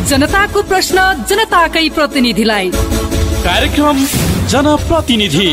जनताको प्रश्न जनताकै प्रतिनिधिलाई। कार्यक्रम जनप्रतिनिधि।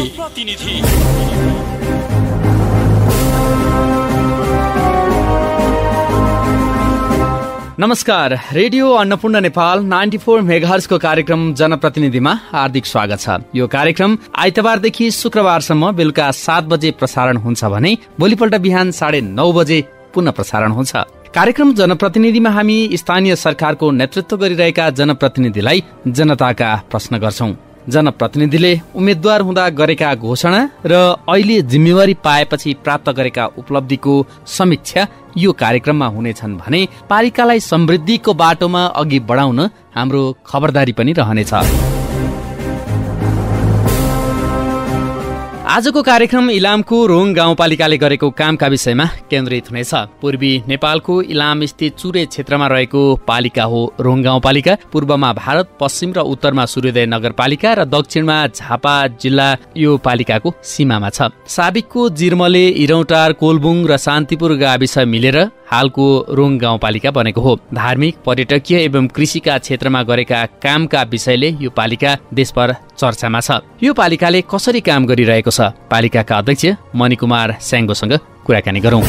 नमस्कार, रेडियो अन्नपूर्ण नेपाल 94 मेगाहर्जको कार्यक्रम जनप्रतिनिधिमा हार्दिक स्वागत छ। यो कार्यक्रम आइतबारदेखि शुक्रबारसम्म बेलुका 7 बजे प्रसारण हुन्छ भने भोलिपल्ट बिहान 9:30 बजे पुनः प्रसारण हुन्छ। कार्यक्रम जनप्रतिनिधिमा हामी स्थानीय सरकारको नेतृत्व गरिरहेका जनप्रतिनिधिलाई जनताका प्रश्न गर्छौं। जनप्रतिनिधिले उम्मेद्वार हुँदा गरेका घोषणा र अहिले जिम्मेवारी पाएपछि प्राप्त गरेका उपलब्धिको समीक्षा यो कार्यक्रममा हुनेछन् भने पालिकालाई समृद्धिको बाटोमा अघि बढाउन हाम्रो खबरदारी पनि रहनेछ। आजको कार्यक्रम इलामको रोङ गाउँपालिकाले गरेको कामका विषयमा केन्द्रित हुनेछ। पूर्वी नेपालको इलाम स्थित चुरे क्षेत्रमा रहेको पालिका हो रोङ गाउँपालिका। पूर्वमा भारत, पश्चिम र उत्तरमा सूर्योदय नगरपालिका र दक्षिणमा झापा जिल्ला यो पालिकाको सीमामा छ। साबिकको जिर्मले, इरौटार, कोलबुङ र शान्तिपुर गाविस मिलेर हालको रोङ गाउँपालिका बनेको हो। धार्मिक, पर्यटकीय एवं कृषिका क्षेत्रमा गरेका कामका विषयले यो पालिका देशभर चर्चामा छ। यो पालिकाले कसरी काम गरिरहेको छ, पालिकाका अध्यक्ष मणिकुमार स्याङ्गोसँग कुराकानी गरौं।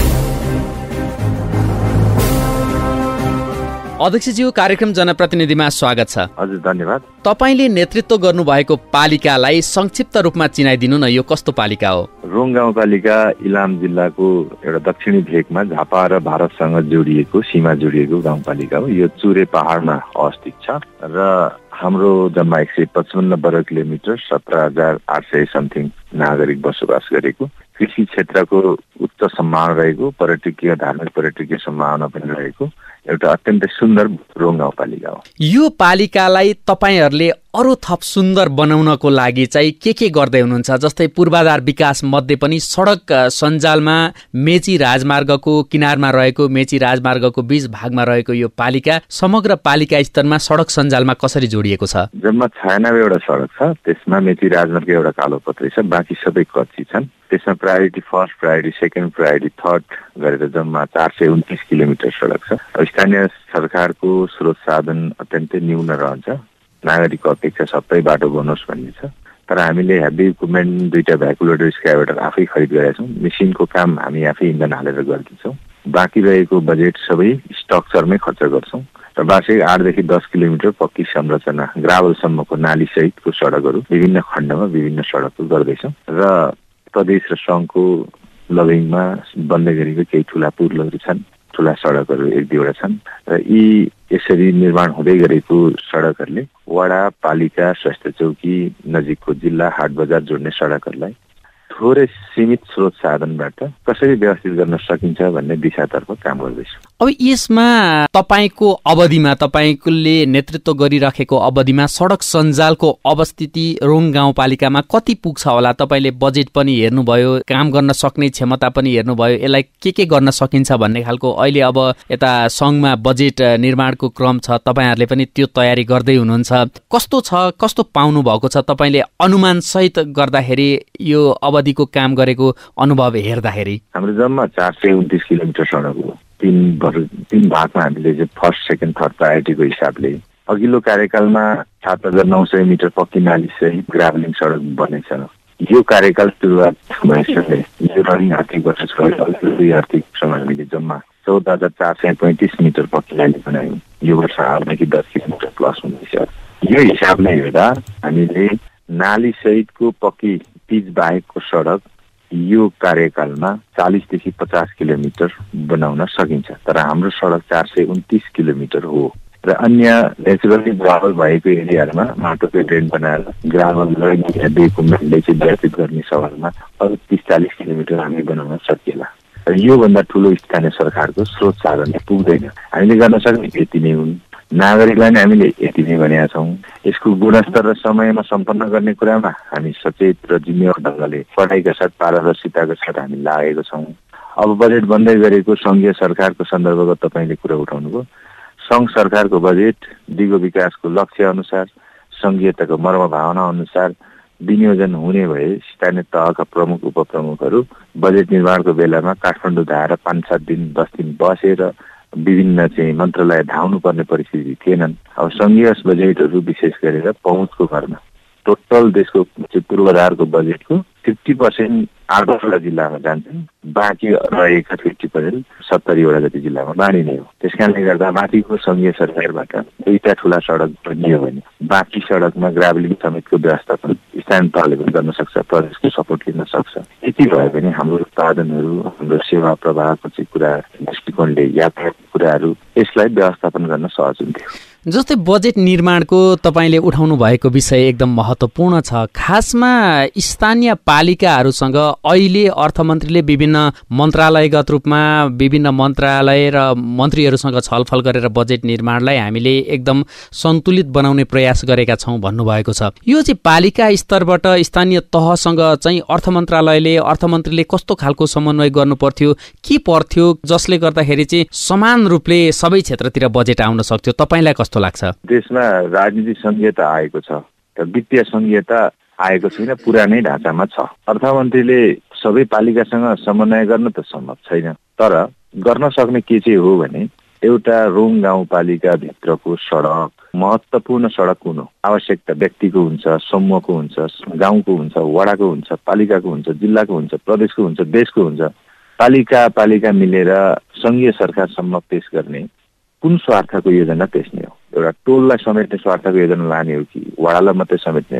अध्यक्षज्यू, कार्यक्रम जनप्रतिनिधिमा स्वागत छ। हजुर, धन्यवाद। तपाईले नेतृत्व गर्नुभएको पालिकालाई संक्षिप्त रूपमा चिनाइदिनु न, यो कस्तो पालिका हो? रोङ गाउँपालिका इलाम जिल्लाको एउटा दक्षिणी भेगमा झापा र भारतसँग जोडिएको, सीमा जोडिएको गाउँपालिका हो। यो चुरे पहाडमा अवस्थित छ र हाम्रो जम्मा 155 वर्ग किलोमिटर, 17,800 समथिङ नागरिक बसोबास गरेको, कृषि क्षेत्रको उच्च सम्भावना रहेको, पर्यटकीय, धार्मिक पर्यटकीय सम्भावना पनि रहेको एउटा अत्यन्तै सुन्दर रोङ गाउँपालिका हो। यो पालिकालाई तपाईहरूले अरू थप सुन्दर बनाउनको लागि चाहिँ के गर्दै हुनुहुन्छ? जस्तै पूर्वाधार विकास मध्ये पनि सडक सञ्जालमा मेची राजमार्गको किनारमा रहेको, मेची राजमार्गको बीच भागमा रहेको यो पालिका समग्र पालिका स्तरमा सडक सञ्जालमा कसरी जोडिएको छ? जम्मा 96 वटा सडक छ। त्यसमा मेची राजमार्ग एउटा कालो पत्रै छ, बाँकी सबै कच्ची छन्। त्यसमा priority first, priority second, priority third गरेर जम्मा 429 किलोमिटर सडक छ। स्थानीय सरकारको स्रोत साधन अत्यन्तै न्यून रहन्छ। नागरिकको अपेक्षा सबै बाटो बनोस् भन्ने छ। तर हामीले हेभी इक्विपमेन्ट, 2टा भ्याकुलेटर, स्क्याभेटर आफै खरिद गरेका छौँ। मेसिनको काम हामी आफै इन्धन हालेर गर्दैछौँ। बाँकी रहेको बजेट सबै स्ट्रक्चरमै खर्च गर्छौँ र वार्षिक 8 देखि 10 किलोमिटर पक्की संरचना, ग्राभलसम्मको नाली सहितको सडकहरू विभिन्न खण्डमा विभिन्न सडकहरू गर्दैछौँ र प्रदेश र सङ्घको लबिङमा बन्दै गरेको केही ठुला पुलहरू छन्, ठुला सडकहरू 1-2 वटा छन् र यी यसरी निर्माण हुँदै गरेको सडकहरूले वडा, पालिका, स्वास्थ्य चौकी, नजिकको जिल्ला, हाट बजार जोड्ने सडकहरूलाई थोरै सीमित स्रोत साधनबाट कसरी व्यवस्थित गर्न सकिन्छ भन्ने दिशातर्फ काम गर्दैछु। अब यसमा तपाईको अवधिमा, तपाईले नेतृत्व गरिराखेको अवधिमा सडक सञ्जालको अवस्थिति रोङ गाउँपालिकामा कति पुग्छ होला? तपाईले बजेट पनि हेर्नुभयो, काम गर्न सक्ने क्षमता पनि हेर्नुभयो, यसलाई के गर्न सकिन्छ भन्ने खालको अहिले अब यता सङ्घमा बजेट निर्माणको क्रम छ, तपाईहरूले पनि त्यो तयारी गर्दै हुनुहुन्छ। कस्तो छ, कस्तो पाउनु भएको छ तपाईले अनुमान सहित गर्दाखेरि, यो अवधिको काम गरेको अनुभव हेर्दाखेरि? हाम्रो जम्मा 429 किलोमिटर सडक हो। 3 भागमा हामीले चाहिँ फर्स्ट, सेकेन्ड, थर्ड प्रायोरिटीको हिसाबले अघिल्लो कार्यकालमा 7,900 मिटर पक्की नाली सहित ग्राभलिङ सडक बनेछ। यो कार्यकाल सुरुवात भएसँगै यो रनिङ आर्थिक वर्षको 2 आर्थिक वर्षमा हामीले जम्मा 14,435 मिटर पक्की नाली बनायौँ। यो वर्ष हालदेखि 10 किलोमिटर प्लस हुँदैछ। यो हिसाबले हेर्दा हामीले नाली सहितको पक्की पिच बाहेकको सडक यो कार्यकालमा 40 देखि 50 किलोमिटर बनाउन सकिन्छ। तर हाम्रो सडक 429 किलोमिटर हो र अन्य नेचुरली ग्राभल भएको एरियामा माटोको ड्रेन बनाएर ग्राभल इक्विपमेन्टले चाहिँ व्यतीत गर्ने सवालमा अरू 30-40 किलोमिटर हामी बनाउन सकिएला। र योभन्दा ठुलो स्थानीय सरकारको स्रोत साधनले पुग्दैन। हामीले गर्न सक्ने यति नै हुन्। नागरिकलाई नै हामीले यति नै भनेका छौँ। यसको गुणस्तर र समयमा सम्पन्न गर्ने कुरामा हामी सचेत र जिम्मेवार ढङ्गले पढाइका साथ, पारदर्शिताका साथ हामी लागेको छौँ। अब बजेट बन्दै गरेको सङ्घीय सरकारको सन्दर्भगत तपाईँले कुरा उठाउनुभयो। सङ्घ सरकारको बजेट दिगो विकासको लक्ष्य अनुसार, सङ्घीयताको मर्मभावना अनुसार विनियोजन हुने भए स्थानीय तहका प्रमुख उपप्रमुखहरू बजेट निर्माणको बेलामा काठमाडौँ धाएर 5-7 दिन 10 दिन बसेर विभिन्न चाहिँ मन्त्रालय धाउनु पर्ने परिस्थिति थिएनन्। अब सङ्घीय बजेटहरू विशेष गरेर पहुँचको भरमा टोटल देशको पूर्वाधारको बजेटको 50% 8वटा जिल्लामा जान्छन्, बाँकी रहेका 50% 70वटा जति जिल्लामा बाँडिने हो। त्यसकारणले गर्दा माथिको सङ्घीय सरकारबाट 2टा ठुला सडक बनियो भने बाँकी सडकमा ग्राभलिङ समेतको व्यवस्थापन स्थानीय तहले पनि गर्न सक्छ, प्रदेशको सपोर्ट लिन सक्छ। यति भयो भने हाम्रो उत्पादनहरू, हाम्रो सेवा प्रवाहको चाहिँ कुरा दृष्टिकोणले यातायातको कुराहरू यसलाई व्यवस्थापन गर्न सहज हुन्थ्यो। जस्तै बजेट निर्माणको तपाईँले उठाउनु भएको विषय एकदम महत्त्वपूर्ण छ। खासमा स्थानीय पालिकाहरूसँग अहिले अर्थमन्त्रीले विभिन्न मन्त्रालयगत रूपमा विभिन्न मन्त्रालय र मन्त्रीहरूसँग छलफल गरेर बजेट निर्माणलाई हामीले एकदम सन्तुलित बनाउने प्रयास गरेका छौँ भन्नुभएको छ। यो चाहिँ पालिका स्तरबाट स्थानीय तहसँग चाहिँ अर्थमन्त्रीले कस्तो खालको समन्वय गर्नु पर्थ्यो, के पर्थ्यो, जसले गर्दाखेरि चाहिँ समान रूपले सबै क्षेत्रतिर बजेट आउन सक्थ्यो? तपाईँलाई कस्तो लाग्छ? देशमा राजनीतिक संघीयता आएको छ र वित्तीय संघीयता आएको छैन, पुरानै ढाँचामा छ। अर्थमन्त्रीले सबै पालिकासँग समन्वय गर्न त सम्भव छैन, तर गर्न सक्ने के चाहिँ हो भने एउटा रोङ गाउँपालिका भित्रको सडक, महत्त्वपूर्ण सडक कुन हो, आवश्यकता व्यक्तिको हुन्छ, समूहको हुन्छ, गाउँको हुन्छ, वडाको हुन्छ, पालिकाको हुन्छ, जिल्लाको हुन्छ, प्रदेशको हुन्छ, देशको हुन्छ, पालिका मिलेर सङ्घीय सरकारसम्म पेश गर्ने कुन स्वार्थको योजना पेश्ने हो? एउटा टोललाई समेट्ने स्वार्थको योजना लाने हो कि वडालाई मात्रै समेट्ने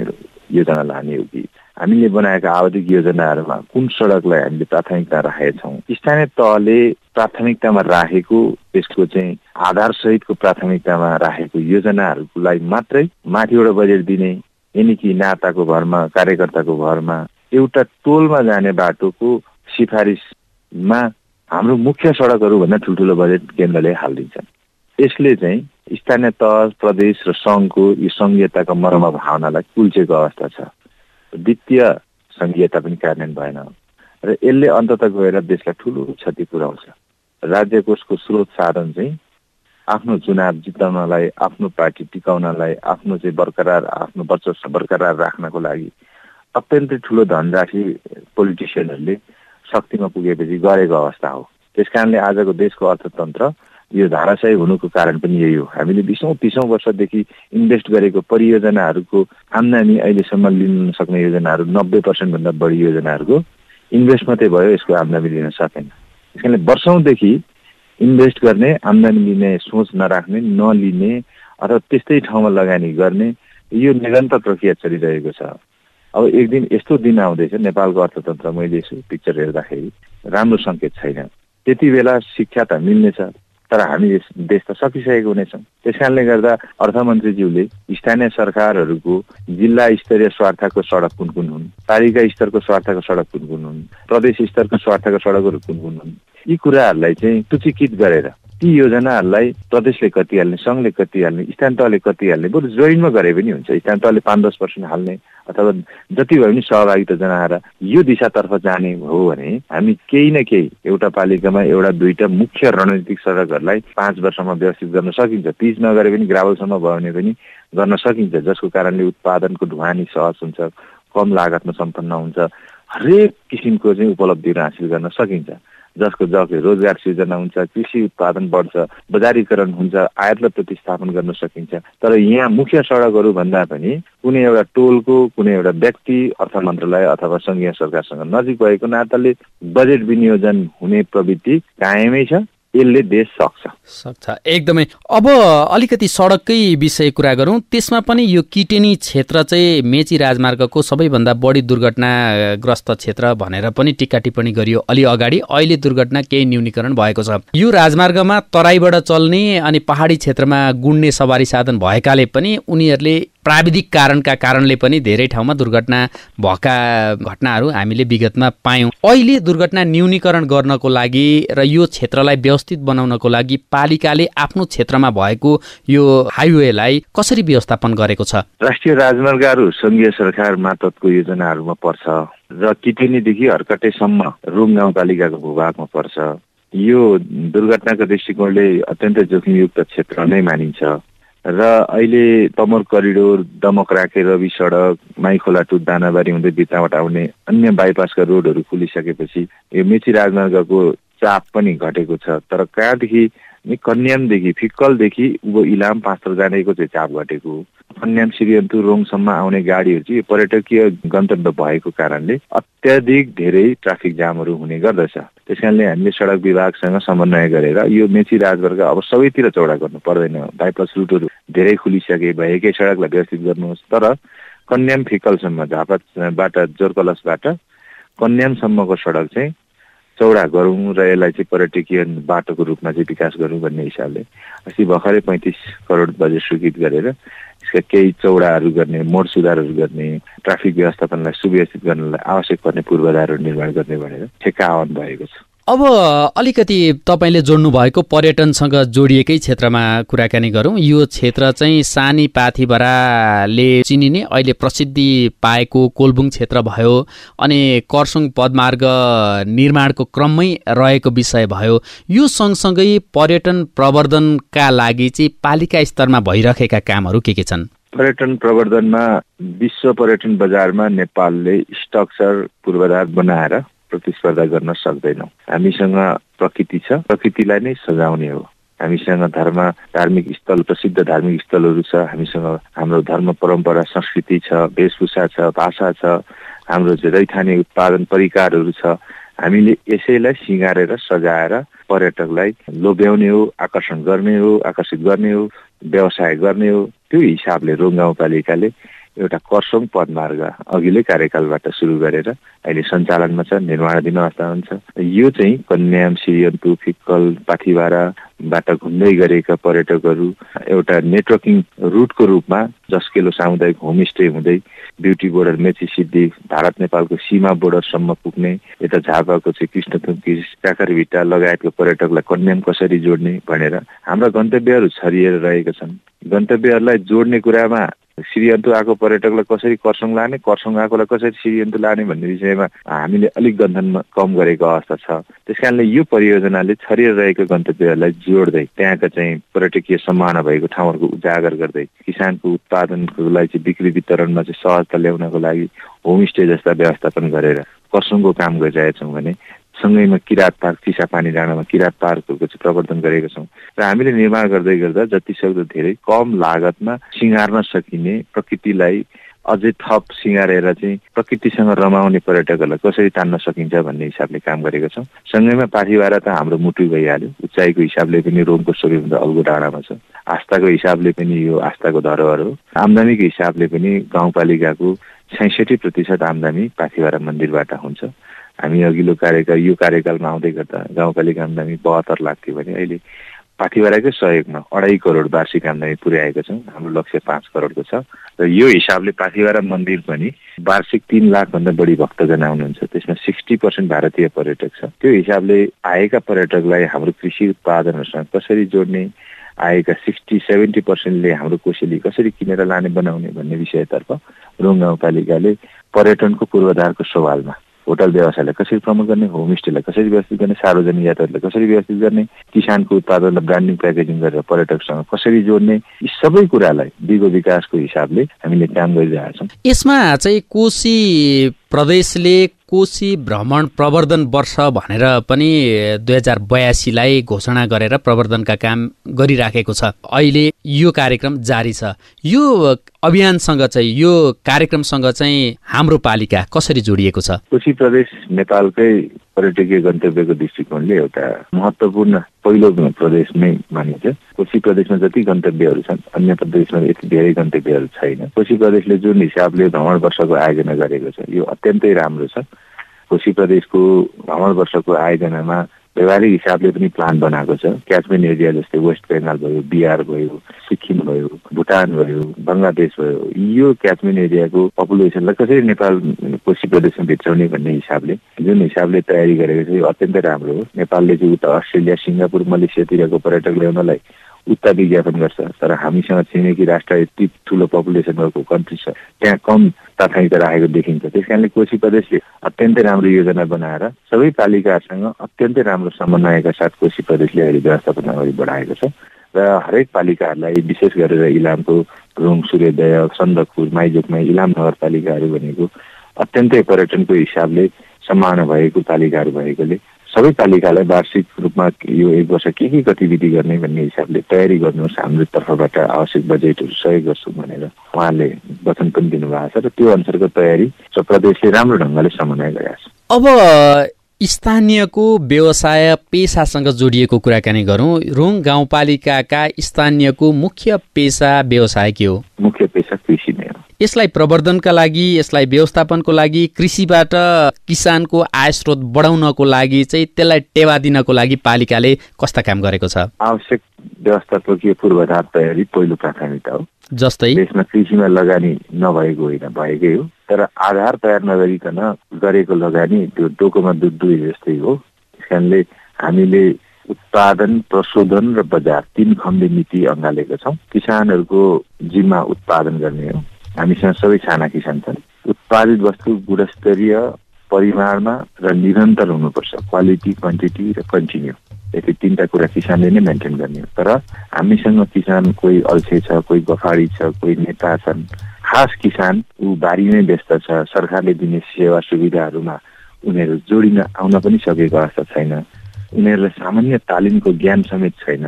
योजना लाने हो कि हामीले बनाएका आवधिक योजनाहरूमा कुन सडकलाई हामीले प्राथमिकता राखेका छौँ? स्थानीय तहले प्राथमिकतामा राखेको त्यसको चाहिँ आधारसहितको प्राथमिकतामा राखेको योजनाहरूलाई मात्रै माथिबाट बजेट दिने, यानि कि नाताको भरमा, कार्यकर्ताको भरमा एउटा टोलमा जाने बाटोको सिफारिसमा हाम्रो मुख्य सडकहरूभन्दा ठुल्ठुलो बजेट केन्द्रले हालिदिन्छन्। यसले चाहिँ स्थानीय तह, प्रदेश र सङ्घको यो सङ्घीयताको मर्म भावनालाई कुल्चेको अवस्था छ। वित्तीय सङ्घीयता पनि कार्यान्वयन भएन र यसले अन्ततः गएर देशलाई ठुलो क्षति पुर्याउँछ। राज्य कोषको स्रोत साधन चाहिँ आफ्नो चुनाव जिताउनलाई, आफ्नो पार्टी टिकाउनलाई, आफ्नो चाहिँ आफ्नो वर्चस्व बरकरार राख्नको लागि अत्यन्तै ठुलो धनराशि पोलिटिसियनहरूले शक्तिमा पुगेपछि गरेको अवस्था हो। त्यसकारणले आजको देशको अर्थतन्त्र यो धाराशायी हुनुको कारण पनि यही हो। हामीले 20-30 वर्षदेखि इन्भेस्ट गरेको परियोजनाहरूको आम्दानी अहिलेसम्म लिन सक्ने योजनाहरू 90% भन्दा बढी योजनाहरूको इन्भेस्ट मात्रै भयो, यसको आम्दानी लिन सकेन। त्यसकारणले वर्षौँदेखि इन्भेस्ट गर्ने, आम्दानी लिने सोच नराख्ने, नलिने अथवा त्यस्तै ठाउँमा लगानी गर्ने यो निरन्तर प्रक्रिया चलिरहेको छ। अब एक दिन यस्तो दिन आउँदैछ नेपालको अर्थतन्त्र, मैले यसो पिक्चर हेर्दाखेरि राम्रो सङ्केत छैन। त्यति बेला शिक्षा त मिल्नेछ, तर हामी देश त सकिसकेको हुनेछौँ। त्यसकारणले गर्दा अर्थमन्त्रीज्यूले स्थानीय सरकारहरूको जिल्ला स्तरीय स्वार्थको सडक कुन कुन हुन्, पालिका स्तरको स्वार्थको सडक कुन कुन हुन्, प्रदेश स्तरको स्वार्थको सडकहरू कुन कुन हुन्, यी कुराहरूलाई चाहिँ सूचीकृत गरेर ती योजनाहरूलाई प्रदेशले कति हाल्ने, सङ्घले कति हाल्ने, स्थानीय तहले कति हाल्ने, बरु जोइनमा गरे पनि हुन्छ। स्थानीय तहले 5-10% हाल्ने अथवा जति भए पनि सहभागिता जनाएर यो दिशातर्फ जाने हो भने हामी केही न केही एउटा पालिकामा 1-2टा मुख्य रणनीतिक सडकहरूलाई 5 वर्षमा व्यवस्थित गर्न सकिन्छ। पिच नगरे पनि ग्राभलसम्म भयो भने पनि गर्न सकिन्छ, जसको कारणले उत्पादनको ढुवानी सहज हुन्छ, कम लागतमा सम्पन्न हुन्छ, हरेक किसिमको चाहिँ उपलब्धिहरू हासिल गर्न सकिन्छ, जसको जसले रोजगार सृजना हुन्छ, कृषि उत्पादन बढ्छ, बजारीकरण हुन्छ, आयातलाई प्रतिस्थापन गर्न सकिन्छ। तर यहाँ मुख्य सडकहरू भन्दा पनि कुनै एउटा टोलको, कुनै एउटा व्यक्ति अर्थ मन्त्रालय अथवा सङ्घीय सरकारसँग नजिक भएको नाताले बजेट विनियोजन हुने प्रवृत्ति कायमै छ। यसले देश सक्छ एकदमै। अब अलिकति सडककै विषय कुरा गरौँ। त्यसमा पनि यो किटेनी क्षेत्र चाहिँ मेची राजमार्गको सबैभन्दा बढी दुर्घटनाग्रस्त क्षेत्र भनेर पनि टिक्का टिप्पणी गरियो अलि अगाडि। अहिले दुर्घटना केही न्यूनीकरण भएको छ। यो राजमार्गमा तराईबाट चल्ने अनि पहाडी क्षेत्रमा गुड्ने सवारी साधन भएकाले पनि उनीहरूले प्राविधिक कारणले पनि धेरै ठाउँमा दुर्घटना भएका घटनाहरू हामीले विगतमा पायौँ। अहिले दुर्घटना न्यूनीकरण गर्नको लागि र यो क्षेत्रलाई व्यवस्थित बनाउनको लागि पालिकाले आफ्नो क्षेत्रमा भएको यो हाइवेलाई कसरी व्यवस्थापन गरेको छ? राष्ट्रिय राजमार्गहरू सङ्घीय सरकार मातहतको योजनाहरूमा पर्छ र किटेनीदेखि हर्कटेसम्म रुङ गाउँपालिकाको भूभागमा पर्छ। यो दुर्घटनाको दृष्टिकोणले अत्यन्तै जोखिमयुक्त क्षेत्र नै मानिन्छ र अहिले तमोर करिडोर, दमकराखे रवि सडक, माइखोला टु दानाबारी हुँदै बिचबाट आउने अन्य बाइपासका रोडहरू खुलिसकेपछि यो मेची राजमार्गको चाप पनि घटेको छ। तर कहाँदेखि नि कन्यामदेखि फिक्कलदेखि इलाम पाँचथर जानेको चाहिँ चाप घटेको कन्याम श्रीअन्तु रोङसम्म आउने गाडीहरू चाहिँ पर्यटकीय गन्तव्य भएको कारणले अत्याधिक धेरै ट्राफिक जामहरू हुने गर्दछ। त्यसकारणले हामीले सडक विभागसँग समन्वय गरेर यो मेची राजमार्ग अब सबैतिर चौडा गर्नु पर्दैन, बाइपास रुटहरू धेरै खुलिसके भएकै सडकलाई व्यवस्थित गर्नुहोस्, तर कन्याम फिक्कलसम्म झापाबाट जोरकलसबाट कन्यामसम्मको सडक चाहिँ चौडा गरौँ र यसलाई चाहिँ पर्यटकीय बाटोको रूपमा चाहिँ विकास गरौँ भन्ने हिसाबले अस्ति भर्खरै 35 करोड बजेट स्वीकृत गरेर यसका केही चौडाहरू गर्ने, मोड सुधारहरू गर्ने, ट्राफिक व्यवस्थापनलाई सुव्यवस्थित गर्नलाई आवश्यक पर्ने पूर्वाधारहरू निर्माण गर्ने भनेर ठेक्का आह्वान भएको छ। अब अलिकति तपाईँले जोड्नु भएको पर्यटनसँग जोडिएकै क्षेत्रमा कुराकानी गरौँ। यो क्षेत्र चाहिँ सानी पाथिभराले चिनिने अहिले प्रसिद्धि पाएको कोलबुङ क्षेत्र भयो, अनि कर्सुङ पदमार्ग निर्माणको क्रममै रहेको विषय भयो। यो सँगसँगै पर्यटन प्रवर्धनका लागि चाहिँ पालिका स्तरमा भइरहेका कामहरू के छन्? पर्यटन प्रवर्धनमा विश्व पर्यटन बजारमा नेपालले स्ट्रक्चर पूर्वाधार बनाएर प्रतिस्पर्धा गर्न सक्दैनौँ। हामीसँग प्रकृति छ, प्रकृतिलाई नै सजाउने हो। हामीसँग धार्मिक स्थल, प्रसिद्ध धार्मिक स्थलहरू छ, हामीसँग हाम्रो धर्म परम्परा संस्कृति छ, वेशभूषा छ, भाषा छ, हाम्रो रैथाने उत्पादन परिकारहरू छ। हामीले यसैलाई सिँगारेर सजाएर पर्यटकलाई लोभ्याउने हो, आकर्षण गर्ने हो, आकर्षित गर्ने हो, व्यवसाय गर्ने हो। त्यो हिसाबले रोङ गाउँपालिकाले एउटा कर्सोङ पदमार्ग अघिल्लै कार्यकालबाट सुरु गरेर अहिले सञ्चालनमा छ, निर्माणाधीन अवस्थामा छ। यो चाहिँ कन्याम श्रीअन्तु फिक्कल पाथिभराबाट घुम्दै गरेका पर्यटकहरू एउटा नेटवर्किङ रुटको रूपमा जस्केलो सामुदायिक होमस्टे हुँदै ब्युटी बोर्डर मेची सिद्धि भारत नेपालको सीमा बोर्डरसम्म पुग्ने, यता झापाको चाहिँ कृष्णथुम्की काँकरभिट्टा लगायतको पर्यटकलाई कन्याम कसरी जोड्ने भनेर हाम्रा गन्तव्यहरू छरिएर रहेका छन्। गन्तव्यहरूलाई जोड्ने कुरामा श्रीअन्तु आएको पर्यटकलाई कसरी कर्सोङ लाने, कर्सोङ आएकोलाई कसरी श्रीअन्तु लाने भन्ने विषयमा हामीले अलिक गन्थन कम गरेको अवस्था छ। त्यसकारणले यो परियोजनाले छरिएर रहेको गन्तव्यहरूलाई जोड्दै त्यहाँका चाहिँ पर्यटकीय सम्भावना भएको ठाउँहरूको उजागर गर्दै किसानको उत्पादनको लागि चाहिँ बिक्री वितरणमा चाहिँ सहजता ल्याउनको लागि होमस्टे जस्ता व्यवस्थापन गरेर कर्सोङको काम गरिरहेछौँ भने सँगैमा किरात पार्क, चिसापानी डाँडामा किरात पार्कहरूको चाहिँ प्रवर्धन गरेका छौँ र हामीले निर्माण गर्दै गर्दा जतिसक्दो धेरै कम लागतमा सिँगार्न सकिने, प्रकृतिलाई अझै थप सिँगारेर चाहिँ प्रकृतिसँग रमाउने पर्यटकहरूलाई कसरी तान्न सकिन्छ भन्ने हिसाबले काम गरेका छौँ। सँगैमा पाथिभरा त हाम्रो मुटु भइहाल्यो, उचाइको हिसाबले पनि रोमको सबैभन्दा अग्लो डाँडामा छ, आस्थाको हिसाबले पनि यो आस्थाको धरोहर हो, आम्दानीको हिसाबले पनि गाउँपालिकाको 66% आम्दानी पाथिभरा मन्दिरबाट हुन्छ। हामी अघिल्लो यो कार्यकालमा आउँदै गर्दा गाउँपालिका आम्दानी 72 लाख थियो भने अहिले पाथिभराकै सहयोगमा 2.5 करोड वार्षिक आम्दानी पुर्याएको छौँ। हाम्रो लक्ष्य 5 करोडको छ र यो हिसाबले पाथिभरा मन्दिर पनि वार्षिक 3 लाखभन्दा बढी भक्तजन आउनुहुन्छ। त्यसमा 60% भारतीय पर्यटक छ। त्यो हिसाबले आएका पर्यटकलाई हाम्रो कृषि उत्पादनहरूसँग कसरी जोड्ने, आएका 60-70%ले हाम्रो कोसेली कसरी किनेर लाने बनाउने भन्ने विषयतर्फ रोङ गाउँपालिकाले पर्यटनको पूर्वाधारको सवालमा होटल व्यवसायलाई कसरी प्रमोट गर्ने, होमस्टेलाई कसरी व्यवस्थित गर्ने, सार्वजनिक यातायातलाई कसरी व्यवस्थित गर्ने, किसानको उत्पादनलाई ब्रान्डिङ प्याकेजिङ गरेर पर्यटकसँग कसरी जोड्ने, यी सबै कुरालाई दिगो विकासको हिसाबले हामीले काम गरिरहेका छौँ। यसमा चाहिँ कोशी प्रदेशले कोशी भ्रमण प्रवर्धन वर्ष भनेर पनि 2082लाई घोषणा गरेर प्रवर्धनका काम गरिराखेको छ। अहिले यो कार्यक्रम जारी छ। यो अभियानसँग चाहिँ, यो कार्यक्रमसँग चाहिँ हाम्रो पालिका कसरी जोडिएको छ? कोशी प्रदेश नेपालकै पर्यटकीय गन्तव्यको दृष्टिकोणले एउटा महत्त्वपूर्ण पहिलो प्रदेश नै मानिन्छ। कोशी प्रदेशमा जति गन्तव्यहरू छन् अन्य प्रदेशमा यति धेरै गन्तव्यहरू छैन। कोशी प्रदेशले जुन हिसाबले भ्रमण वर्षको आयोजना गरेको छ यो अत्यन्तै राम्रो छ। कोशी प्रदेशको भ्रमण वर्षको आयोजनामा व्यवहारिक हिसाबले पनि प्लान बनाएको छ। क्याचमेन्ट एरिया जस्तै वेस्ट बेङ्गाल भयो, बिहार भयो, सिक्किम भयो, भुटान भयो, बङ्गलादेश भयो, यो क्याचमेन्ट एरियाको पपुलेसनलाई कसरी नेपाल कोशी प्रदेशमा भित्राउने भन्ने हिसाबले जुन हिसाबले तयारी गरेको छ यो अत्यन्तै राम्रो हो। नेपालले चाहिँ उता अस्ट्रेलिया, सिङ्गापुर, मलेसियातिरको पर्यटक ल्याउनलाई उता विज्ञापन गर्छ, तर हामीसँग छिमेकी राष्ट्र यति ठुलो पपुलेसन भएको कन्ट्री छ, त्यहाँ कम प्राथमिकता राखेको देखिन्छ। त्यस कारणले कोशी प्रदेशले अत्यन्तै राम्रो योजना बनाएर सबै पालिकाहरूसँग अत्यन्तै राम्रो समन्वयका साथ कोशी प्रदेशले अहिले व्यवस्थापन अगाडि बढाएको छ र हरेक पालिकाहरूलाई विशेष गरेर इलामको रोङ, सूर्योदय, सन्दकपुर, माइजोकमा इलाम नगरपालिकाहरू भनेको अत्यन्तै पर्यटनको हिसाबले सम्भावना भएको पालिकाहरू भएकोले सबै पालिकालाई वार्षिक रूपमा यो एक वर्ष के गतिविधि गर्ने भन्ने हिसाबले तयारी गर्नुहोस्, हाम्रो तर्फबाट आवश्यक बजेटहरू सहयोग गर्छौँ भनेर उहाँले वचन पनि दिनुभएको छ र त्यो अनुसारको तयारी प्रदेशले राम्रो ढङ्गले समन्वय गरेको छ। अब स्थानीयको व्यवसाय पेसासँग जोडिएको कुराकानी गरौँ। रोङ गाउँपालिकाका स्थानीयको मुख्य पेसा व्यवसाय के हो? मुख्य पेसा कृषि नै हो। यसलाई प्रवर्धनका लागि, यसलाई व्यवस्थापनको लागि, कृषिबाट किसानको आय स्रोत बढाउनको लागि चाहिँ त्यसलाई टेवा दिनको लागि पालिकाले कस्ता काम गरेको छ? आवश्यक व्यवस्थापकीय पूर्वाधार तयारी पहिलो प्राथमिकता हो। जस्तै देशमा कृषिमा लगानी नभएको होइन, भएकै हो, तर आधार तयार नगरिकन गरेको लगानी त्यो डोकोमा दुध दुई जस्तै हो। त्यस कारणले हामीले उत्पादन, प्रशोधन र बजार 3 खण्डी नीति अँगालेका छौँ। किसानहरूको जिम्मा उत्पादन गर्ने हो। हामीसँग सबै साना किसान छन्। उत्पादित वस्तु गुणस्तरीय, परिमाणमा र निरन्तर हुनुपर्छ। क्वालिटी, क्वान्टिटी र कन्टिन्यू, यति 3टा कुरा किसानले नै मेन्टेन गर्ने हो। तर हामीसँग किसान कोही अल्छे छ, कोही गफाडी छ, कोही नेता छन्। खास किसान ऊ बारीमै व्यस्त छ, सरकारले दिने सेवा सुविधाहरूमा उनीहरू जोडिन आउन पनि सकेको अवस्था छैन। उनीहरूलाई सामान्य तालिमको ज्ञान समेत छैन।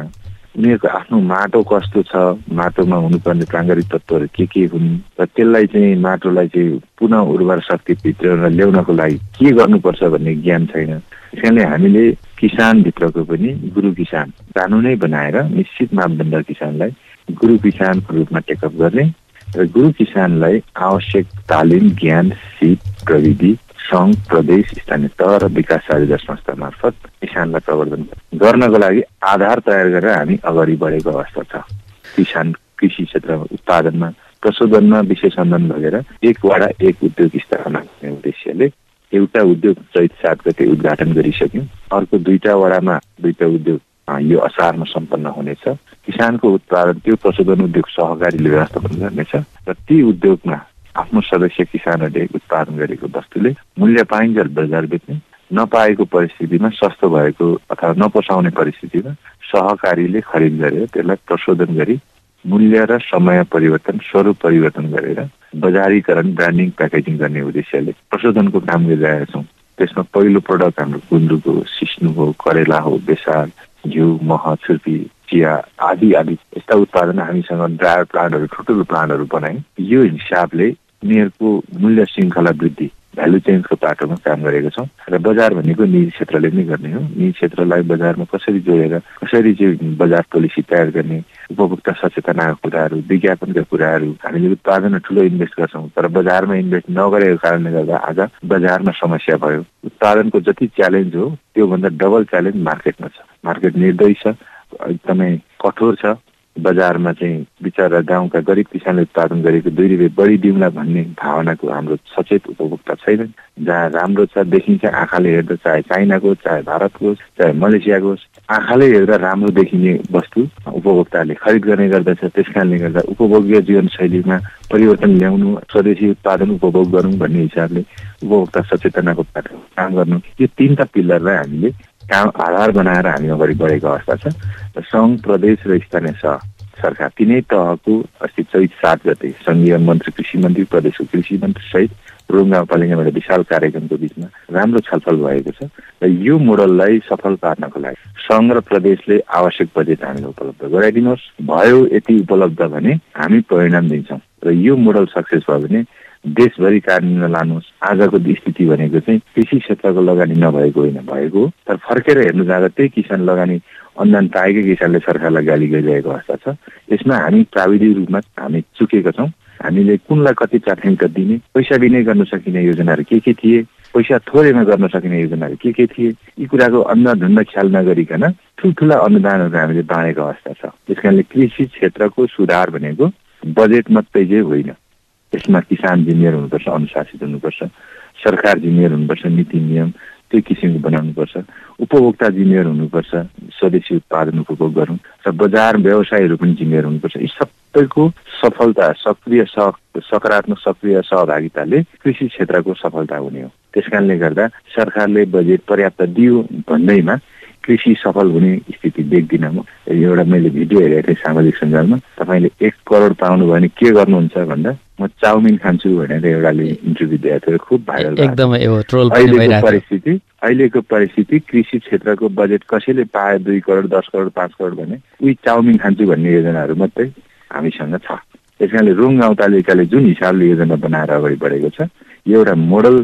उनीहरूको आफ्नो माटो कस्तो छ, माटोमा हुनुपर्ने प्राङ्गारिक तत्त्वहरू के हुन् र त्यसलाई चाहिँ माटोलाई चाहिँ पुनः उर्वर शक्ति भित्र ल्याउनको लागि के गर्नुपर्छ भन्ने ज्ञान छैन। त्यसैले हामीले किसानभित्रको पनि गुरु किसान कानुनै बनाएर निश्चित मापदण्ड किसानलाई गुरु किसानको रूपमा टेकअप गर्ने र गुरु किसानलाई आवश्यक तालिम, ज्ञान, सिप, प्रविधि सङ्घ, प्रदेश, स्थानीय तह र विकास साझेदार संस्था मार्फत किसानलाई प्रवर्धन गर्नको लागि आधार तयार गरेर हामी अगाडि बढेको अवस्था छ। किसान कृषि क्षेत्रमा उत्पादनमा, प्रशोधनमा विशेष सन्धान लगेर एक वडा एक उद्योग स्थापना गर्ने उद्देश्यले एउटा उद्योग चैत 7 गते उद्घाटन गरिसक्यौँ। अर्को 2टा वडामा 2टा उद्योग यो असारमा सम्पन्न हुनेछ। किसानको उत्पादन त्यो प्रशोधन उद्योग सहकारीले व्यवस्थापन गर्नेछ र ती उद्योगमा आफ्नो सदस्य किसानहरूले उत्पादन गरेको वस्तुले मूल्य पाइन्जेल बजार बेच्ने, नपाएको परिस्थितिमा सस्तो भएको अथवा नपोसाउने परिस्थितिमा सहकारीले खरिद गरेर त्यसलाई प्रशोधन गरी मूल्य र समय परिवर्तन, स्वरूप परिवर्तन गरेर बजारीकरण, ब्रान्डिङ, प्याकेजिङ गर्ने उद्देश्यले प्रशोधनको काम गरिरहेका छौँ। त्यसमा पहिलो प्रडक्ट हाम्रो गुन्द्रुक हो, सिस्नु हो, करेला हो, बेसार, घिउ, मह, छुर्पी, चिया आदि यस्ता उत्पादन हामीसँग ड्रायर प्लान्टहरू, ठुल्ठुलो प्लान्टहरू बनायौँ। यो हिसाबले उनीहरूको मूल्य श्रृङ्खला वृद्धि, भ्यालु चेन्जको बाटोमा काम गरेको छौँ र बजार भनेको निजी क्षेत्रले नै गर्ने हो। निजी क्षेत्रलाई बजारमा कसरी जोडेर, कसरी चाहिँ बजार पोलिसी तयार गर्ने, उपभोक्ता सचेतनाका कुराहरू, विज्ञापनका कुराहरू, हामीले उत्पादनमा ठुलो इन्भेस्ट गर्छौँ तर बजारमा इन्भेस्ट नगरेको कारणले गर्दा आज बजारमा समस्या भयो। उत्पादनको जति च्यालेन्ज हो त्योभन्दा डबल च्यालेन्ज मार्केटमा छ। मार्केट निर्दयी छ, एकदमै कठोर छ। बजारमा चाहिँ बिचरा गाउँका गरिब किसानले उत्पादन गरेको 2 रुपियाँ बढी दिउँला भन्ने भावनाको हाम्रो सचेत उपभोक्ता छैन। जहाँ राम्रो छ देखिन्छ आँखाले हेर्दा, चाहे चाइनाको, चाहे भारतको, चाहे मलेसियाको, आँखाले हेर्दा राम्रो देखिने वस्तु उपभोक्ताले खरिद गर्ने गर्दछ। त्यस कारणले गर्दा उपभोग्य जीवनशैलीमा परिवर्तन ल्याउनु, स्वदेशी उत्पादन उपभोग गरौँ भन्ने हिसाबले उपभोक्ता सचेतनाको बाटोमा काम गर्नु, यो 3टा पिलरलाई हामीले काम आधार बनाएर हामी अगाडि बढेको अवस्था छ। र सङ्घ, प्रदेश र स्थानीय सरकार 3नै तहको अस्ति चैत 7 गते सङ्घीय मन्त्री, कृषि मन्त्री, प्रदेशको कृषि मन्त्री सहित रोङ गाउँपालिकाबाट विशाल कार्यक्रमको बिचमा राम्रो छलफल भएको छ र यो मोडललाई सफल पार्नको लागि सङ्घ र प्रदेशले आवश्यक बजेट हामीलाई उपलब्ध गराइदिनुहोस्। भयो यति उपलब्ध भने हामी परिणाम दिन्छौँ र यो मोडल सक्सेस भयो भने देशभरि कार्यान्वयन लानुहोस्। आजको स्थिति भनेको चाहिँ कृषि क्षेत्रको लगानी नभएको होइन, भएको हो। तर फर्केर हेर्नु जाँदा त्यही किसान लगानी अनुदान पाएकै किसानले सरकारलाई गाली गरिरहेको अवस्था छ। यसमा हामी प्राविधिक रूपमा हामी चुकेका छौँ। हामीले कुनलाई कति प्राथमिकता दिने, पैसा बिनै गर्न सकिने योजनाहरू के थिए, पैसा थोरैमा गर्न सकिने योजनाहरू के थिए, यी कुराको अन्धधुन्ध ख्याल नगरिकन ठुल्ठुला अनुदानहरू हामीले बाँडेको अवस्था छ। त्यस कारणले कृषि क्षेत्रको सुधार भनेको बजेट मात्रै चाहिँ होइन। यसमा किसान जिम्मेवार हुनुपर्छ, अनुशासित हुनुपर्छ, सरकार जिम्मेवार हुनुपर्छ, नीति नियम त्यो किसिमको बनाउनुपर्छ, उपभोक्ता जिम्मेवार हुनुपर्छ, स्वदेशी उत्पादन उपभोग गरौँ र बजार व्यवसायहरू पनि जिम्मेवार हुनुपर्छ। यी सबैको सफलता, सकारात्मक सक्रिय सहभागिताले कृषि क्षेत्रको सफलता हुने हो। त्यसकारणले गर्दा सरकारले बजेट पर्याप्त दियो भन्दैमा कृषि सफल हुने स्थिति देख्दिनँ म। एउटा मैले भिडियो हेरेको थिएँ सामाजिक सञ्जालमा, तपाईँले 1 करोड पाउनु भयो भने के गर्नुहुन्छ भन्दा म चाउमिन खान्छु भनेर एउटाले इन्टरभ्यू दिएको थियो, खुब भाइरल भयो। एकदमै ट्रोल पनि भइरहेको अहिलेको परिस्थिति कृषि क्षेत्रको बजेट कसैले पाए 2 करोड 10 करोड 5 करोड भने उही चाउमिन खान्छु भन्ने योजनाहरू मात्रै हामीसँग छ। त्यसकारणले रोङ गाउँपालिकाले जुन हिसाबले योजना बनाएर अगाडि बढेको छ, एउटा मोडल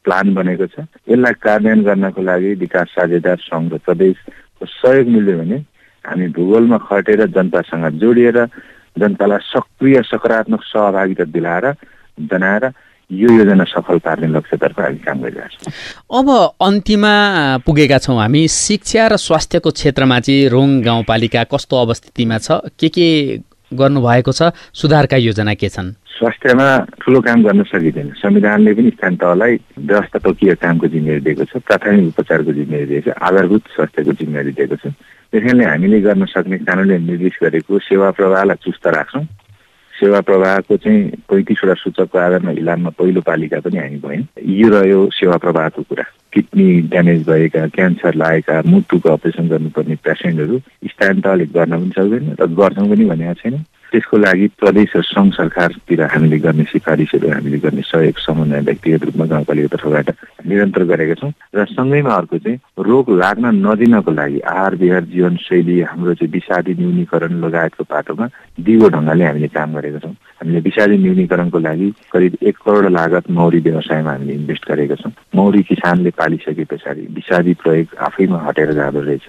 प्लान बनेको छ। यसलाई कार्यान्वयन गर्नको लागि विकास साझेदार सङ्घ र प्रदेशको सहयोग मिल्यो भने हामी भूगोलमा खटेर जनतासँग जोडिएर जनतालाई सक्रिय सकारात्मक सहभागिता दिलाएर जनाएर यो योजना सफल पार्ने लक्ष्यतर्फ हामी काम गरिरहेका छौँ। अब अन्तिममा पुगेका छौँ हामी। शिक्षा र स्वास्थ्यको क्षेत्रमा चाहिँ रोङ गाउँपालिका कस्तो अवस्थितिमा छ, के गर्नुभएको छ, सुधारका योजना के छन्? स्वास्थ्यमा ठुलो काम गर्न सकिँदैन। संविधानले पनि स्थानीय तहलाई व्यवस्थापकीय कामको जिम्मेवारी दिएको छ, प्राथमिक उपचारको जिम्मेवारी दिएको छ, आधारभूत स्वास्थ्यको जिम्मेवारी दिएको छ। त्यसैले हामीले गर्न सक्ने कानुनले निर्देश गरेको सेवा प्रवाहलाई चुस्त राख्छौँ। सेवा प्रवाहको चाहिँ 35वटा सूचकको आधारमा इलाममा पहिलो पालिका पनि हामी भयौँ। यो रह्यो सेवा प्रवाहको कुरा। किडनी ड्यामेज भएका, क्यान्सर लागेका, मुटुको अपरेसन गर्नुपर्ने पेसेन्टहरू स्थानीय तहले गर्न पनि सक्दैन र गर्छौँ पनि भनेको छैन। त्यसको लागि प्रदेश र सङ्घ सरकारतिर हामीले गर्ने सिफारिसहरू, हामीले गर्ने सहयोग समन्वय व्यक्तिगत रूपमा गाउँपालिका तर्फबाट निरन्तर गरेका छौँ। र सँगैमा अर्को चाहिँ रोग लाग्न नदिनको लागि आहार विहार जीवनशैली, हाम्रो चाहिँ विषादी न्यूनीकरण लगायतको पाटोमा दिगो ढङ्गले हामीले काम गरेका छौँ। हामीले विषादी न्यूनीकरणको लागि करिब 1 करोड लागत मौरी व्यवसायमा हामीले इन्भेस्ट गरेका छौँ। मौरी किसानले पालिसके पछाडि विषादी प्रयोग आफैमा हटेर जाँदो रहेछ।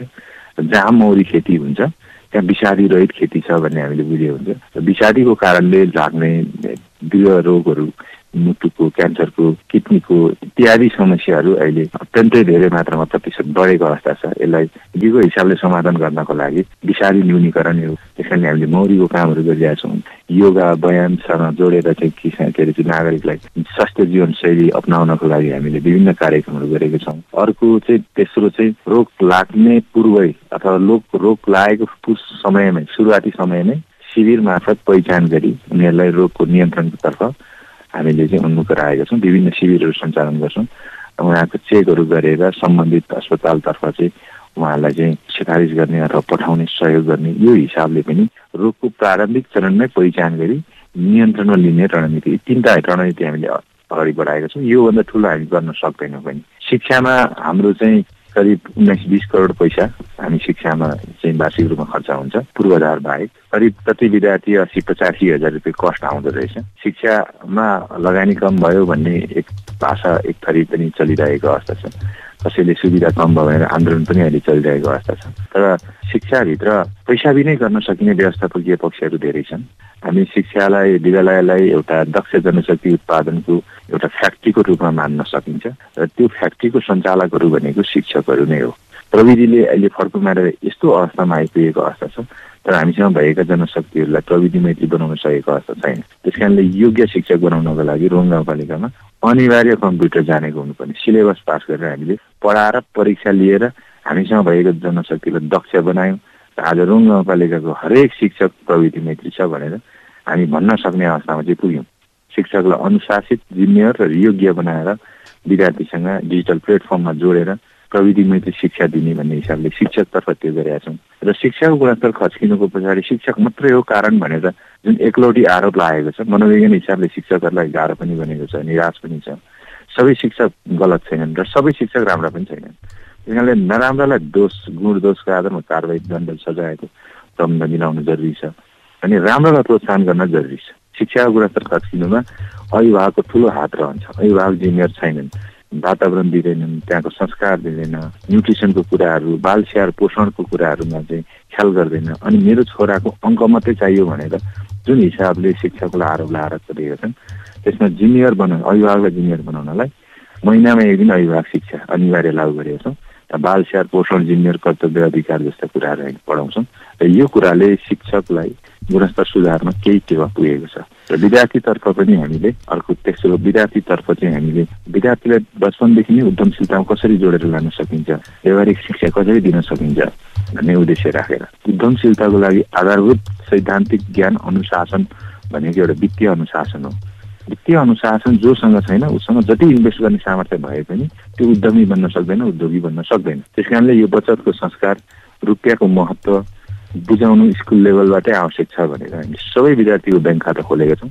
जहाँ मौरी खेती हुन्छ त्यहाँ विषादी रहित खेती छ भन्ने हामीले बुझेको हुन्छ। विषादीको कारणले लाग्ने गृह रोगहरू, मुटुको, क्यान्सरको, किडनीको इत्यादि समस्याहरू अहिले अत्यन्तै धेरै मात्रामा प्रतिशत बढेको अवस्था छ। यसलाई दिगो हिसाबले समाधान गर्नको लागि विषादी न्यूनीकरण हो। त्यसैले हामीले मौरीको कामहरू गरिरहेका छौँ। योगा व्यायामसँग जोडेर चाहिँ नागरिकलाई स्वस्थ जीवनशैली अपनाउनको लागि हामीले विभिन्न कार्यक्रमहरू गरेका छौँ। अर्को चाहिँ तेस्रो चाहिँ रोग लाग्ने पूर्वै अथवा रोग लागेको समयमै, सुरुवाती समयमै शिविर मार्फत पहिचान गरी उनीहरूलाई रोगको नियन्त्रणको तर्फ हामीले चाहिँ उन्मुख राखेका छौँ। विभिन्न शिविरहरू सञ्चालन गर्छौँ। उहाँको चेकहरू गरेर सम्बन्धित अस्पतालतर्फ चाहिँ उहाँहरूलाई चाहिँ सिफारिस गर्ने अथवा पठाउने सहयोग गर्ने यो हिसाबले पनि रोगको प्रारम्भिक चरणमै पहिचान गरी नियन्त्रणमा लिने रणनीति, 3टा रणनीति हामीले अगाडि बढाएका छौँ। योभन्दा ठुलो हामी गर्न सक्दैनौँ पनि। शिक्षामा हाम्रो चाहिँ करिब 19-20 करोड पैसा हामी शिक्षामा चाहिँ वार्षिक रूपमा खर्च हुन्छ। पूर्वाधार बाहेक करिब प्रति विद्यार्थी 80-85 हजार रुपियाँ कस्ट आउँदो रहेछ। शिक्षामा लगानी कम भयो भन्ने एक भाषा एक थरी पनि चलिरहेको अवस्था छ। कसैले सुविधा कम भयो भनेर आन्दोलन पनि अहिले चलिरहेको अवस्था छ। तर शिक्षाभित्र पैसा बिनै गर्न सकिने व्यवस्थापकीय पक्षहरू धेरै छन्। हामी शिक्षालाई, विद्यालयलाई एउटा दक्ष जनशक्ति उत्पादनको एउटा फ्याक्ट्रीको रूपमा मान्न सकिन्छ र त्यो फ्याक्ट्रीको सञ्चालकहरू भनेको शिक्षकहरू नै हो। प्रविधिले अहिले फर्को मारेर यस्तो अवस्थामा आइपुगेको अवस्था छ, तर हामीसँग भएका जनशक्तिहरूलाई प्रविधि मैत्री बनाउन सकेको अवस्था छैन। त्यसकारणले योग्य शिक्षक बनाउनको लागि रोङ गाउँपालिकामा अनिवार्य कम्प्युटर जानेको हुनुपर्ने, सिलेबस पास गरेर हामीले पढाएर परीक्षा लिएर हामीसँग भएको जनशक्तिलाई दक्ष बनायौँ। आज रोङ गाउँपालिकाको हरेक शिक्षक प्रविधि मैत्री छ भनेर हामी भन्न सक्ने अवस्थामा चाहिँ पुग्यौँ। शिक्षकलाई अनुशासित, जिम्मेवार र योग्य बनाएर विद्यार्थीसँग डिजिटल प्लेटफर्ममा जोडेर प्रविधि मैत्री शिक्षा दिने भन्ने हिसाबले शिक्षकतर्फ त्यो गरेका छौँ। र शिक्षाको गुणस्तर खस्किनुको पछाडि शिक्षक मात्रै हो कारण भनेर जुन एकलौटी आरोप लागेको छ, मनोवैज्ञानिक हिसाबले शिक्षकहरूलाई गाह्रो पनि बनेको छ, निराश पनि छ। सबै शिक्षक गलत छैनन् र सबै शिक्षक राम्रा पनि छैनन्। त्यसैले नराम्रालाई गुण दोषको आधारमा कारबाही, दण्ड, सजायको प्रबन्ध मिलाउनु जरुरी छ अनि राम्रोलाई प्रोत्साहन गर्न जरुरी छ। शिक्षाको गुणस्तर खस्किनुमा अभिभावकको ठुलो हात रहन्छ। अभिभावक जिम्मेवार छैनन्, वातावरण दिँदैनन्, त्यहाँको संस्कार दिँदैन, न्युट्रिसनको कुराहरू, बाल स्याहार पोषणको कुराहरूमा चाहिँ ख्याल गर्दैन। अनि मेरो छोराको अङ्क मात्रै चाहियो भनेर जुन हिसाबले शिक्षकलाई आरोप लगाएर चलेका छन्, त्यसमा जिम्मेवार बनाउनु, अभिभावकलाई जिम्मेवार बनाउनलाई महिनामा एक दिन अभिभावक शिक्षा अनिवार्य लागू गरेका छौँ। बाल स्याहार पोषण, जिम्मेवार, कर्तव्य, अधिकार जस्ता कुराहरू हामी पढाउँछौँ र यो कुराले शिक्षकलाई गुणस्तर सुधारमा केही टेवा पुगेको छ। र विद्यार्थीतर्फ पनि हामीले अर्को तेस्रो विद्यार्थीतर्फ चाहिँ हामीले विद्यार्थीलाई बचपनदेखि नै उद्यमशीलतामा कसरी जोडेर लान सकिन्छ, व्यावहारिक शिक्षा कसरी दिन सकिन्छ भन्ने उद्देश्य राखेर उद्यमशीलताको लागि आधारभूत सैद्धान्तिक ज्ञान अनुशासन भनेको एउटा वित्तीय अनुशासन हो। वित्तीय अनुशासन जोसँग छैन उसँग जति इन्भेस्ट गर्ने सामर्थ्य भए पनि त्यो उद्यमी बन्न सक्दैन, उद्योगी बन्न सक्दैन। त्यस कारणले यो बचतको संस्कार, रुपियाँको महत्त्व बुझाउनु स्कुल लेभलबाटै आवश्यक छ भनेर हामी सबै विद्यार्थीको ब्याङ्क खाता खोलेका छौँ।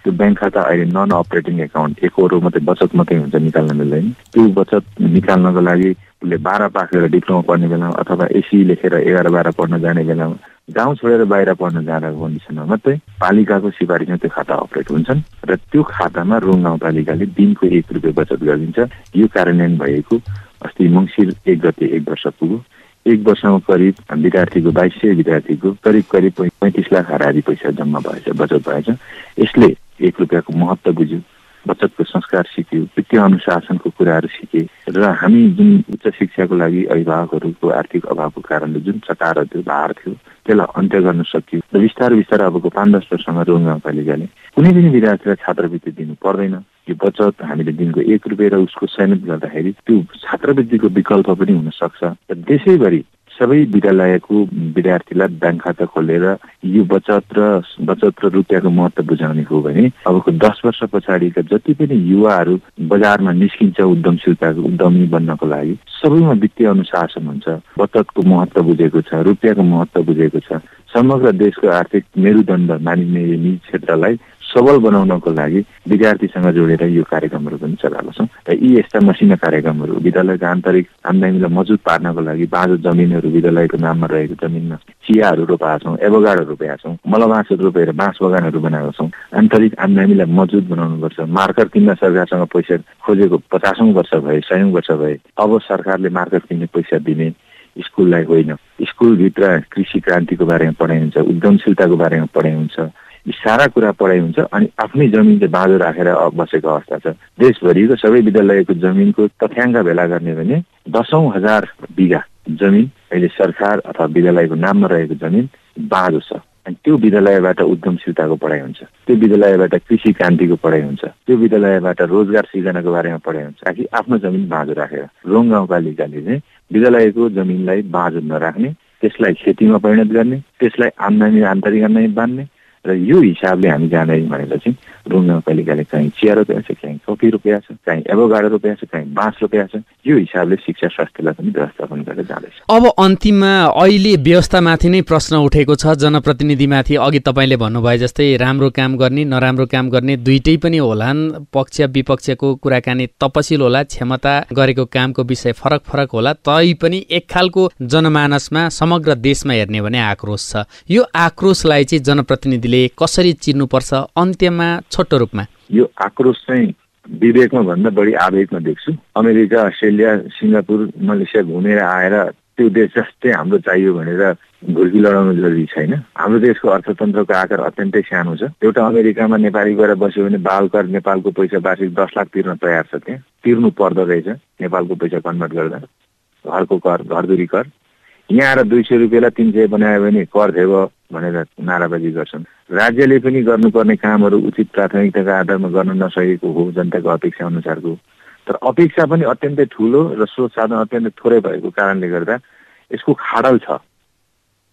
त्यो ब्याङ्क खाता अहिले नन अपरेटिङ एकाउन्ट, 1 करोड मात्रै बचत मात्रै हुन्छ, निकाल्न मिल्दैन। त्यो बचत निकाल्नको लागि उसले 12 पास गरेर डिप्लोमा पढ्ने बेलामा अथवा एसी लेखेर 11-12 पढ्न जाने बेलामा गाउँ छोडेर बाहिर पढ्न जाँदाको कन्डिसनमा मात्रै पालिकाको सिफारिसमा त्यो खाता अपरेट हुन्छन् र त्यो खातामा रोङ गाउँपालिकाले दिनको 1 रुपियाँ बचत गरिदिन्छ। यो कार्यान्वयन भएको अस्ति मङ्सिर 1 गते 1 वर्ष पुग्यो। 1 वर्षमा करिब विद्यार्थीको 2200 विद्यार्थीको करिब 35 लाख हाराहारी पैसा जम्मा भएछ, बचत भएछ। यसले 1 रुपियाँको महत्त्व बुझ्यो, बचतको संस्कार सिक्यो, वित्तीय अनुशासनको कुराहरू सिके र हामी जुन उच्च शिक्षाको लागि अभिभावकहरूको आर्थिक अभावको कारणले जुन चटारो थियो, भार थियो, त्यसलाई अन्त्य गर्न सकियो र बिस्तारै बिस्तारै अबको 5-10 वर्षमा रोङ गाउँपालिकाले कुनै पनि विद्यार्थीलाई छात्रवृत्ति दिनु पर्दैन। यो बचत हामीले दिनको 1 रुपियाँ र उसको चयन गर्दाखेरि त्यो छात्रवृत्तिको विकल्प पनि हुन सक्छ र देशैभरि सबै विद्यालयको विद्यार्थीलाई ब्याङ्क खाता खोलेर यो बचत र रुपियाँको महत्त्व बुझाउने हो भने अबको 10 वर्ष पछाडिका जति पनि युवाहरू बजारमा निस्किन्छ उद्यमी बन्नको लागि सबैमा वित्तीय अनुशासन हुन्छ, बचतको महत्त्व बुझेको छ, रुपियाँको महत्त्व बुझेको छ। समग्र देशको आर्थिक मेरुदण्ड मानिने निजी क्षेत्रलाई सबल बनाउनको लागि विद्यार्थीसँग जोडेर यो कार्यक्रमहरू पनि चलाएको छौँ र यी यस्ता मसिना कार्यक्रमहरू विद्यालयको आन्तरिक आम्दानीलाई मजबुत पार्नको लागि बाँझो जमिनहरू विद्यालयको नाममा रहेको जमिनमा चियाहरू रोपेका छौँ, एभोकाडो रोपेका छौँ, मलबाँसहरू रोपेर बाँस बगानहरू बनाएका छौँ। आन्तरिक आम्दानीलाई मजबुत बनाउनुपर्छ। मार्कर किन्न सरकारसँग पैसा खोजेको 50औं वर्ष भए, 100औं वर्ष भए, अब सरकारले मार्कर किन्ने पैसा दिने स्कुललाई होइन। स्कुलभित्र कृषि क्रान्तिको बारेमा पढाइ हुन्छ, उद्यमशीलताको बारेमा पढाइ हुन्छ, यी सारा कुरा पढाइ हुन्छ। अनि आफ्नै जमिन चाहिँ बाँझो राखेर बसेको अवस्था छ। देशभरिको सबै विद्यालयको जमिनको तथ्याङ्क भेला गर्ने भने 10औं हजार बिघा जमिन अहिले सरकार अथवा विद्यालयको नाममा रहेको जमिन बाँझो छ। अनि त्यो विद्यालयबाट उद्यमशीलताको पढाइ हुन्छ, त्यो विद्यालयबाट कृषि क्रान्तिको पढाइ हुन्छ, त्यो विद्यालयबाट रोजगार सृजनाको बारेमा पढाइ हुन्छ। ताकि आफ्नो जमिन बाँझो राखेर रोङ गाउँपालिकाले चाहिँ विद्यालयको जमिनलाई बाँझो नराख्ने, त्यसलाई खेतीमा परिणत गर्ने, त्यसलाई आन्तरिक आम्दानी बाँध्ने र यो हिसाबले हामी जाँदै भनेपछि रोङ गाउँपालिकाले कहीँ चिया रोपेको छ, कहीँ कफी रोपेको छ, कहीँ एभोकाडो रोपेको छ, कहीँ बाँस रोपेको छ। यो हिसाबले शिक्षा स्वास्थ्यलाई पनि व्यवस्थापन गरेर जाँदैछ। अब अन्तिममा अहिले व्यवस्थामाथि नै प्रश्न उठेको छ, जनप्रतिनिधिमाथि। अघि तपाईँले भन्नुभयो जस्तै राम्रो काम गर्ने, नराम्रो काम गर्ने दुईटै पनि होलान्। पक्ष विपक्षको कुराकानी तपसिल होला, क्षमता गरेको कामको विषय फरक फरक होला। तै पनि एक खालको जनमानसमा समग्र देशमा हेर्ने भने आक्रोश छ। यो आक्रोशलाई चाहिँ जनप्रतिनिधि कसरी चिन्नुपर्छ अन्त्यमा छोटो रूपमा? यो आक्रोश चाहिँ विवेकमा भन्दा बढी आवेगमा देख्छु। अमेरिका, अस्ट्रेलिया, सिङ्गापुर, मलेसिया घुमेर आएर त्यो देश जस्तै हाम्रो चाहियो भनेर घुर्की लडाउनु जरुरी छैन। हाम्रो देशको अर्थतन्त्रको आकार अत्यन्तै सानो छ। एउटा अमेरिकामा नेपाली गएर बस्यो भने बालकर नेपालको पैसा वार्षिक 10 लाख तिर्न तयार छ। त्यहाँ तिर्नु पर्दो रहेछ नेपालको पैसा कन्भर्ट गर्दा, घरको कर, घरधुरी कर। यहाँ आएर 200 रुपियाँलाई 300 बनायो भने कर देव भनेर नाराबाजी गर्छन्। राज्यले पनि गर्नुपर्ने कामहरू उचित प्राथमिकताका आधारमा गर्न नसकेको हो जनताको अपेक्षा अनुसारको। तर अपेक्षा पनि अत्यन्तै ठुलो र स्रोत साधन अत्यन्तै थोरै भएको कारणले गर्दा यसको खाडल छ।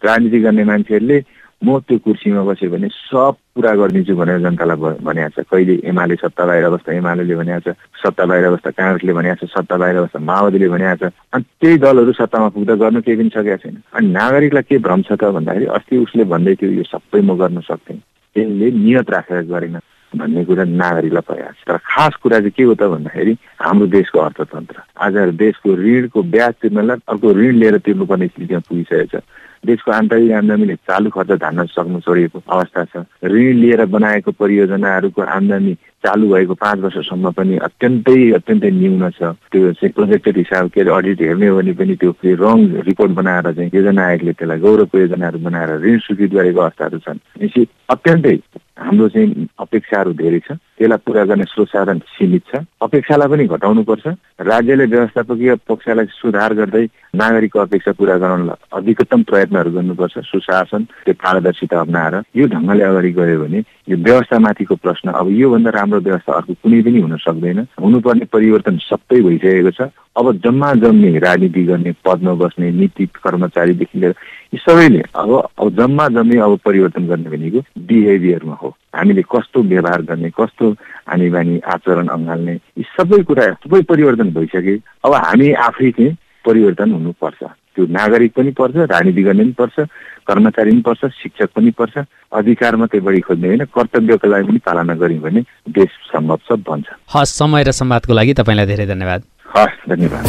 राजनीति गर्ने मान्छेहरूले म त्यो कुर्सीमा बस्यो भने सब पुरा गरिदिन्छु भनेर जनतालाई भनेको छ। कहिले एमाले सत्ता बाहिर अवस्था एमाले भनेको छ, सत्ता बाहिर अवस्था काङ्ग्रेसले भनेको छ, सत्ता बाहिर अवस्था माओवादीले भनेको छ। अनि त्यही दलहरू सत्तामा पुग्दा गर्नु केही पनि सकेका छैन। अनि नागरिकलाई के भ्रम छ त भन्दाखेरि अस्ति उसले भन्दै थियो यो सबै म गर्न सक्थेँ, यसले नियत राखेर गरेन भन्ने कुरा नागरिकलाई प्रयास। तर खास कुरा चाहिँ के हो त भन्दाखेरि हाम्रो देशको अर्थतन्त्र आज देशको ऋणको ब्याज तिर्नलाई अर्को ऋण लिएर तिर्नुपर्ने स्थितिमा पुगिसकेको छ। देशको आन्तरिक आम्दानीले चालु खर्च धान्न सक्नु छोडिएको अवस्था छ। ऋण लिएर बनाएको परियोजनाहरूको आम्दानी चालु भएको 5 वर्षसम्म पनि अत्यन्तै न्यून छ। त्यो चाहिँ प्रोजेक्टेड हिसाब के अडिट हेर्ने हो भने पनि त्यो रङ रिपोर्ट बनाएर चाहिँ योजना आयोगले त्यसलाई गौरव योजनाहरू बनाएर ऋण स्वीकृत गरेको अवस्थाहरू छन्। यसै अत्यन्तै हाम्रो चाहिँ अपेक्षाहरू धेरै छ। त्यसलाई पुरा गर्ने स्रोत साधन सीमित छ। अपेक्षालाई पनि घटाउनुपर्छ। राज्यले व्यवस्थापकीय पक्षलाई सुधार गर्दै नागरिकको अपेक्षा पुरा गराउनलाई अधिकतम प्रयत्नहरू गर्नुपर्छ। सुशासन, त्यो पारदर्शिता अप्नाएर यो ढङ्गले अगाडि गयो भने यो व्यवस्थामाथिको प्रश्न अब योभन्दा राम्रो व्यवस्था अर्को कुनै पनि हुन सक्दैन। हुनुपर्ने परिवर्तन सबै भइसकेको छ। अब जम्मा जम्ने राजनीति गर्ने, पदमा बस्ने नीति कर्मचारीदेखि लिएर यी सबैले अब जम्मा जम्ने अब परिवर्तन गर्ने भनेको बिहेभियरमा हो। हामीले कस्तो व्यवहार गर्ने, कस्तो आनी बानी आचरण अँगाल्ने यी सबै परिवर्तन भइसके। अब हामी आफै चाहिँ परिवर्तन हुनुपर्छ। त्यो नागरिक पनि पर्छ, राजनीति गर्ने पनि पर्छ, कर्मचारी पनि पर्छ, शिक्षक पनि पर्छ। अधिकार मात्रै बढी खोज्ने होइन, कर्तव्यको लागि पनि पालना गर्यौँ भने देश सम्भव सब बन्छ। हस्, समय र संवादको लागि तपाईँलाई धेरै धन्यवाद। हस्, धन्यवाद।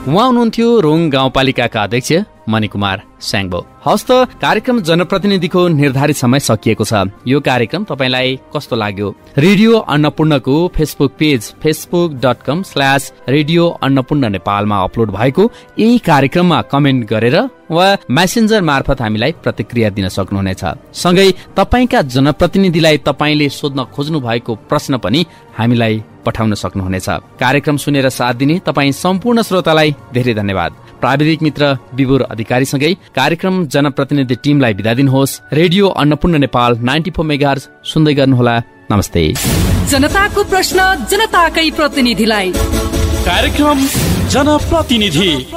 उहाँ हुनुहुन्थ्यो रोङ गाउँपालिकाका अध्यक्ष मणिकुमार स्याङ्बो। हस् त, कार्यक्रम जनप्रतिनिधिको निर्धारित समय सकिएको छ। यो कार्यक्रम तपाईलाई कस्तो लाग्यो? रेडियो अन्नपूर्णको फेसबुक पेज facebook.com/रेडियो अन्नपूर्ण नेपालमा अपलोड भएको यही कार्यक्रममा कमेन्ट गरेर वा मेसेन्जर मार्फत हामीलाई प्रतिक्रिया दिन सक्नुहुनेछ। सँगै तपाईका जनप्रतिनिधिलाई तपाईले सोध्न खोज्नु भएको प्रश्न पनि हामीलाई पठाउन सक्नुहुनेछ। कार्यक्रम सुनेर साथ दिने तपाईँ सम्पूर्ण श्रोतालाई धेरै धन्यवाद। प्राविधिक मित्र विभुर अधिकारीसँगै कार्यक्रम जनप्रतिनिधि टिमलाई बिदा दिनुहोस्। रेडियो अन्नपूर्ण नेपाल 94 मेगाहर्ज सुन्दै गर्नुहोला। नमस्ते। जनताको प्रश्न जनताकै प्रतिनिधिलाई। कार्यक्रम जनप्रतिनिधि।